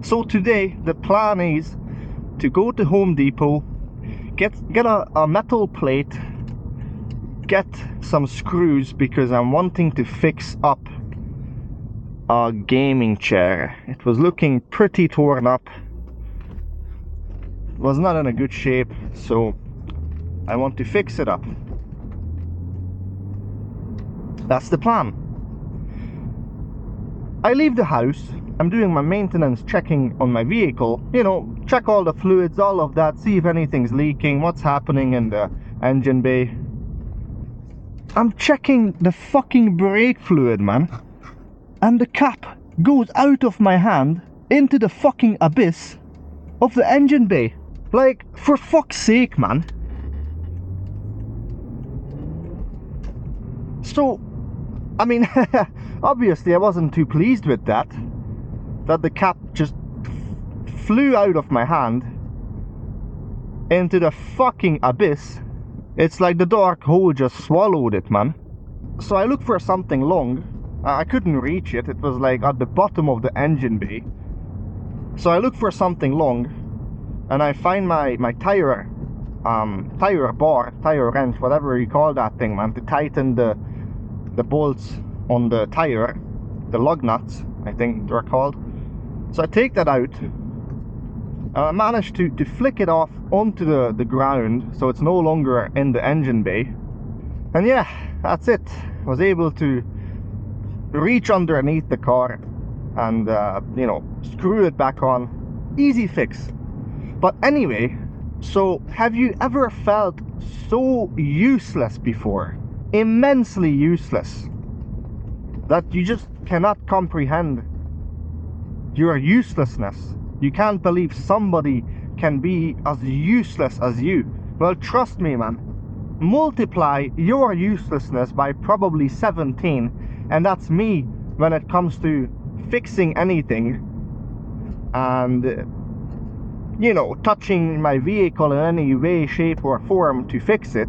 So today the plan is to go to Home Depot, get a metal plate, get some screws, because I'm wanting to fix up a gaming chair. It was looking pretty torn up, it was not in a good shape, so I want to fix it up. That's the plan. I leave the house, I'm doing my maintenance checking on my vehicle, you know, check all the fluids, all of that, see if anything's leaking, what's happening in the engine bay. I'm checking the fucking brake fluid, man, and the cap goes out of my hand into the fucking abyss of the engine bay. Like, for fuck's sake, man. So, I mean, obviously I wasn't too pleased with that the cap just flew out of my hand into the fucking abyss. It's like the dark hole just swallowed it, man. So I looked for something long. I couldn't reach it. It was like at the bottom of the engine bay. So I looked for something long, and I find my tire bar, tire wrench, whatever you call that thing, man, to tighten the bolts on the tire, the lug nuts, I think they're called. So I take that out, and I managed to flick it off onto the ground, so it's no longer in the engine bay. And yeah, that's it. I was able to reach underneath the car and you know, screw it back on. Easy fix. But anyway, so have you ever felt so useless before? Immensely useless, that you just cannot comprehend your uselessness. You can't believe somebody can be as useless as you. Well, trust me, man, multiply your uselessness by probably 17, and that's me when it comes to fixing anything and, you know, touching my vehicle in any way, shape or form to fix it.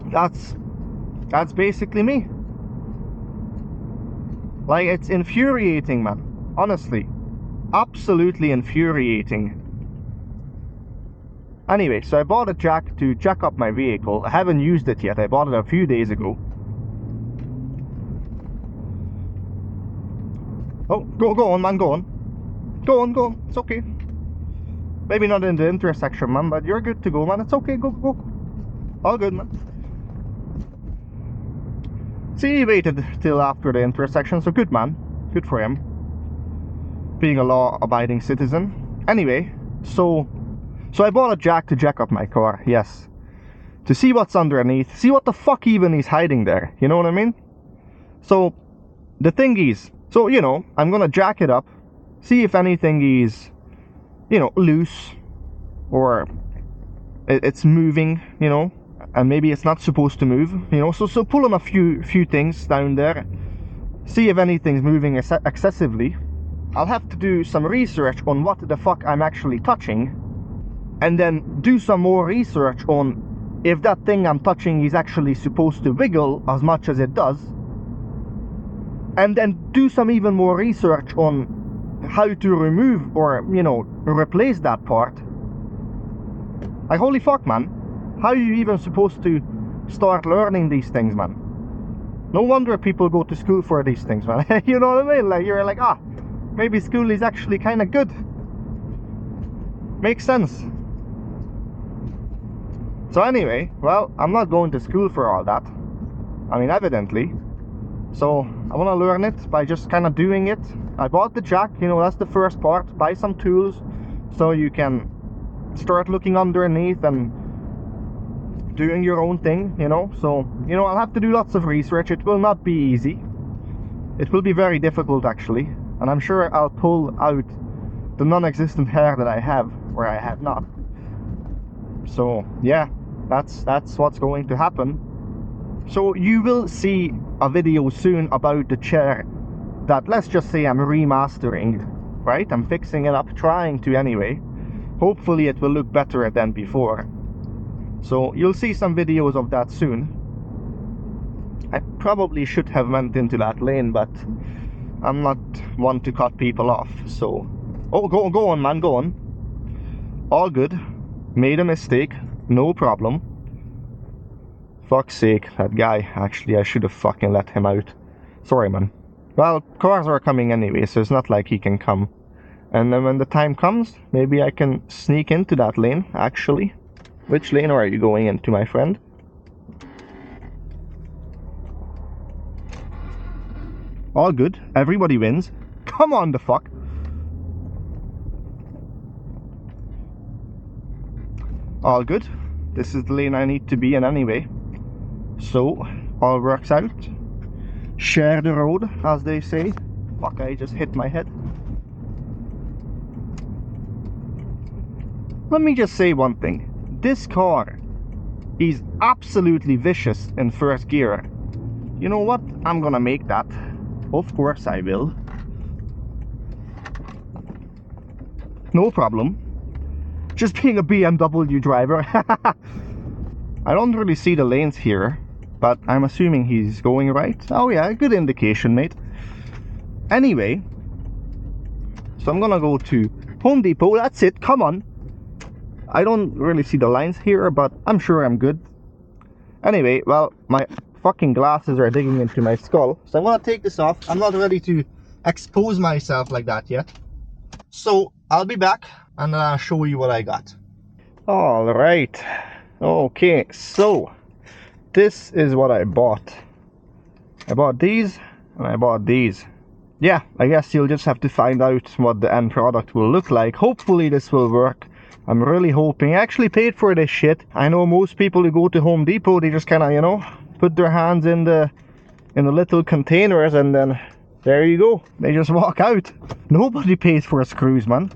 That's basically me. Like, it's infuriating, man. Honestly, absolutely infuriating. Anyway, so I bought a jack to jack up my vehicle. I haven't used it yet. I bought it a few days ago. Oh, go on, man, go on. Go on. It's okay. Maybe not in the intersection, man, but you're good to go, man. It's okay, go. All good, man. See, he waited till after the intersection, so good, man. Good for him. Being a law-abiding citizen. Anyway, so I bought a jack to jack up my car, yes. To see what's underneath, see what the fuck even is hiding there, you know what I mean? So, the thing is, so, you know, I'm gonna jack it up, see if anything is, you know, loose, or it's moving, you know, and maybe it's not supposed to move, you know, so pull on a few things down there, see if anything's moving excessively. I'll have to do some research on what the fuck I'm actually touching, and then do some more research on if that thing I'm touching is actually supposed to wiggle as much as it does, and then do some even more research on how to remove or, you know, replace that part. Like, holy fuck, man. How are you even supposed to start learning these things, man? No wonder people go to school for these things, man. You know what I mean? Like, you're like, maybe school is actually kind of good. Makes sense. So anyway, well, I'm not going to school for all that. I mean, evidently. So I want to learn it by just kind of doing it. I bought the jack, you know, that's the first part. Buy some tools so you can start looking underneath and doing your own thing, you know. So, you know, I'll have to do lots of research. It will not be easy. It will be very difficult, actually. And I'm sure I'll pull out the non-existent hair that I have where I have not. So yeah, that's what's going to happen. So you will see a video soon about the chair that, let's just say, I'm remastering, right? I'm fixing it up, trying to anyway. Hopefully it will look better than before. So you'll see some videos of that soon. I probably should have went into that lane, but I'm not one to cut people off, so... Oh, go on, man, go on. All good. Made a mistake. No problem. Fuck's sake, that guy. Actually, I should have fucking let him out. Sorry, man. Well, cars are coming anyway, so it's not like he can come. And then when the time comes, maybe I can sneak into that lane, actually. Which lane are you going into, my friend? All good. Everybody wins. Come on, the fuck. All good. This is the lane I need to be in anyway. So, all works out. Share the road, as they say. Fuck, I just hit my head. Let me just say one thing. This car is absolutely vicious in first gear. You know what? I'm gonna make that. Of course I will. No problem. Just being a BMW driver. I don't really see the lanes here, but I'm assuming he's going right. Oh yeah, good indication, mate. Anyway, so I'm gonna go to Home Depot. That's it, come on. I don't really see the lines here, but I'm sure I'm good. Anyway, well, my fucking glasses are digging into my skull, so I'm gonna take this off. I'm not ready to expose myself like that yet. So, I'll be back and I'll show you what I got. Alright. Okay, so this is what I bought. I bought these and I bought these. Yeah, I guess you'll just have to find out what the end product will look like. Hopefully this will work. I'm really hoping. I actually paid for this shit. I know most people who go to Home Depot, they just kinda, you know, put their hands in the little containers and then there you go. They just walk out. Nobody pays for screws, man.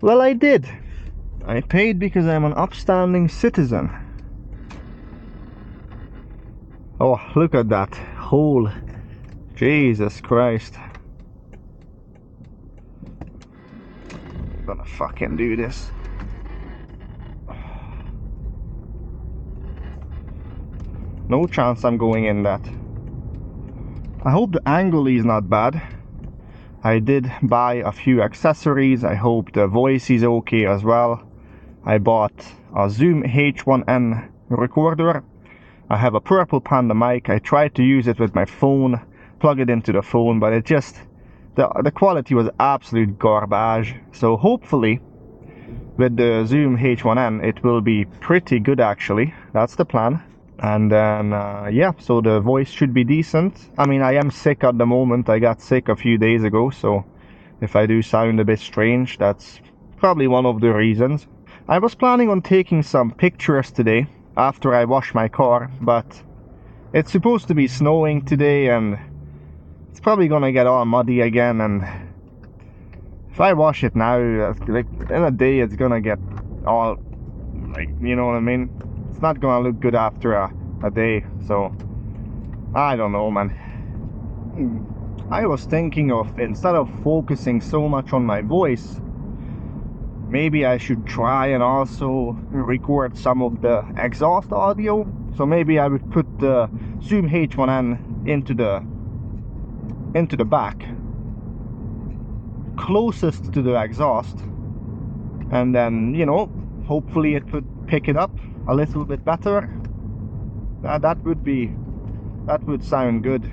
Well, I did. I paid because I'm an upstanding citizen. Oh, look at that hole. Jesus Christ. I'm gonna fucking do this. No chance I'm going in that. I hope the angle is not bad. I did buy a few accessories. I hope the voice is okay as well. I bought a Zoom H1N recorder. I have a Purple Panda mic. I tried to use it with my phone, plug it into the phone, but it just, the quality was absolute garbage. So hopefully with the Zoom H1N it will be pretty good actually. That's the plan. And then yeah, so the voice should be decent. I mean, I am sick at the moment. I got sick a few days ago, so if I do sound a bit strange, that's probably one of the reasons. I was planning on taking some pictures today after I wash my car, but it's supposed to be snowing today and it's probably gonna get all muddy again, and if I wash it now, like in a day it's gonna get all, like, you know what I mean? It's not gonna look good after a day, so I don't know, man. I was thinking of, instead of focusing so much on my voice, maybe I should try and also record some of the exhaust audio. So maybe I would put the Zoom H1N into the back, closest to the exhaust, and then, you know, hopefully it would pick it up a little bit better. That would sound good.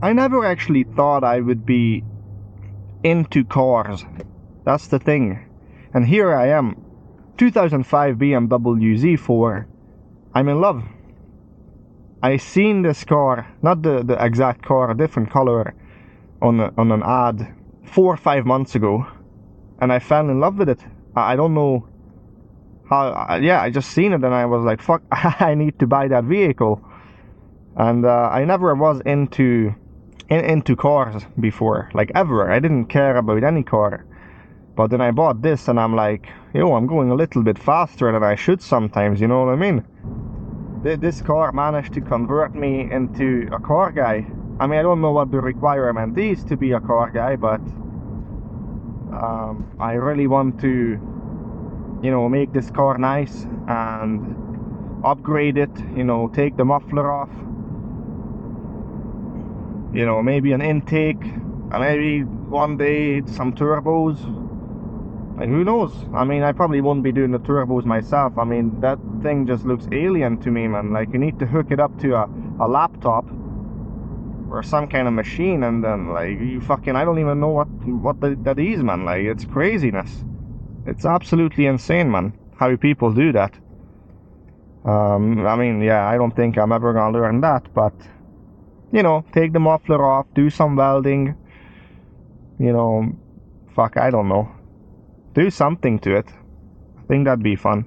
I never actually thought I would be into cars. That's the thing. And here I am, 2005 BMW Z4. I'm in love. I seen this car, not the exact car, a different color, on an ad 4 or 5 months ago, and I fell in love with it. I don't know how. Yeah, I just seen it and I was like, fuck, I need to buy that vehicle. And I never was into cars before, like ever. I didn't care about any car. But then I bought this and I'm like, yo, I'm going a little bit faster than I should sometimes, you know what I mean? This car managed to convert me into a car guy. I mean, I don't know what the requirement is to be a car guy, but I really want to, you know, make this car nice and upgrade it, you know, take the muffler off. You know, maybe an intake, and maybe one day some turbos. And who knows? I mean, I probably wouldn't be doing the turbos myself. I mean, that thing just looks alien to me, man. Like, you need to hook it up to a laptop or some kind of machine, and then, like, you fucking, I don't even know what that is, man. Like, it's craziness. It's absolutely insane, man, how people do that. I mean, yeah, I don't think I'm ever gonna learn that, but, you know, take the muffler off, do some welding, you know, fuck, I don't know. Do something to it. I think that'd be fun.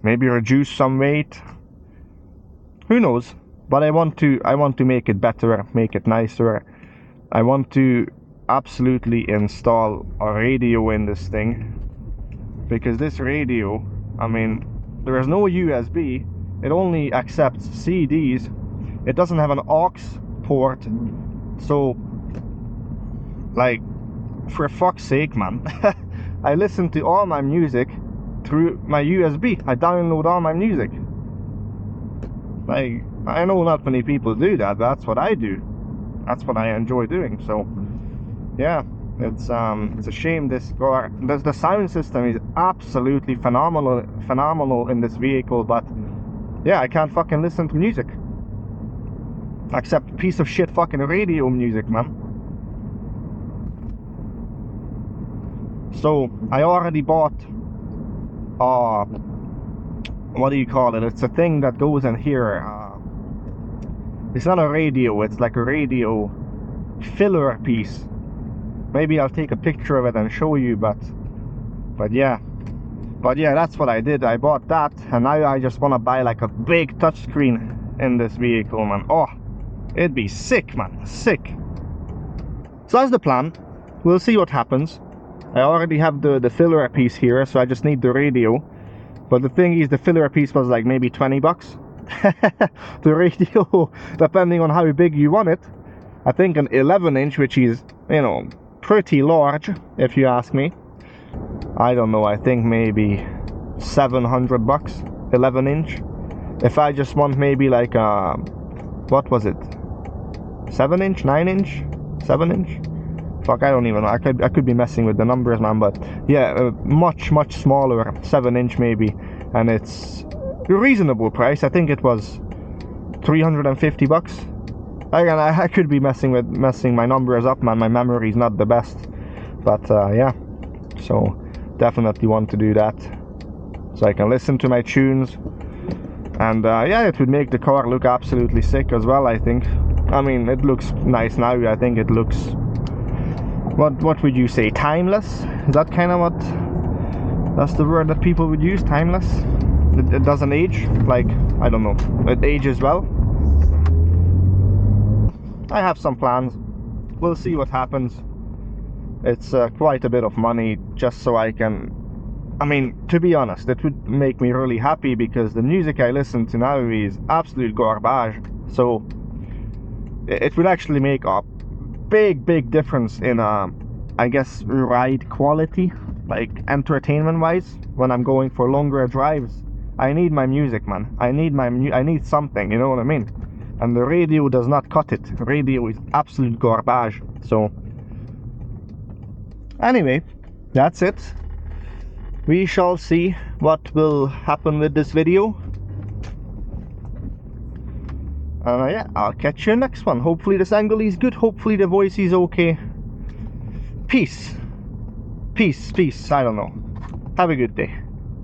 Maybe reduce some weight. Who knows? But I want to make it better, make it nicer. I want to absolutely install a radio in this thing, because this radio, I mean, there is no USB. It only accepts CDs. It doesn't have an aux port. So, like, for fuck's sake, man. I listen to all my music through my USB. I download all my music. Like, I know not many people do that, but that's what I do. That's what I enjoy doing. So, yeah, it's a shame the sound system is absolutely phenomenal in this vehicle, but yeah, I can't fucking listen to music. Except piece of shit fucking radio music, man. So, I already bought, what do you call it? It's a thing that goes in here. It's not a radio, it's like a radio filler piece. Maybe I'll take a picture of it and show you, but yeah. But yeah, that's what I did. I bought that, and now I just want to buy like a big touchscreen in this vehicle, man. Oh, it'd be sick, man. Sick. So that's the plan. We'll see what happens. I already have the filler piece here, so I just need the radio. But the thing is, the filler piece was like maybe 20 bucks. The radio, depending on how big you want it. I think an 11-inch, which is, you know, pretty large, if you ask me. I don't know, I think maybe 700 bucks, 11-inch. If I just want maybe like a, what was it? 7-inch, 9-inch, 7-inch? Fuck, I don't even know. I could be messing with the numbers, man, but yeah, a much smaller 7-inch maybe, and it's a reasonable price. I think it was 350 bucks. Again, I could be messing my numbers up, man. My memory's not the best, but yeah. So definitely want to do that, so I can listen to my tunes, and yeah, it would make the car look absolutely sick as well. I think. I mean, it looks nice now. I think it looks. What would you say? Timeless? Is that kind of what? That's the word that people would use. Timeless. It doesn't age. Like, I don't know. It ages well. I have some plans. We'll see what happens. It's quite a bit of money just so I can. I mean, to be honest, it would make me really happy because the music I listen to now is absolute garbage. So it would actually make a big difference in I guess ride quality, like entertainment wise. When I'm going for longer drives, I need my music, man. I need something, you know what I mean? And the radio does not cut it. The radio is absolute garbage. So anyway, that's it. We shall see what will happen with this video. And yeah, I'll catch you in the next one. Hopefully this angle is good. Hopefully the voice is okay. Peace. I don't know. Have a good day.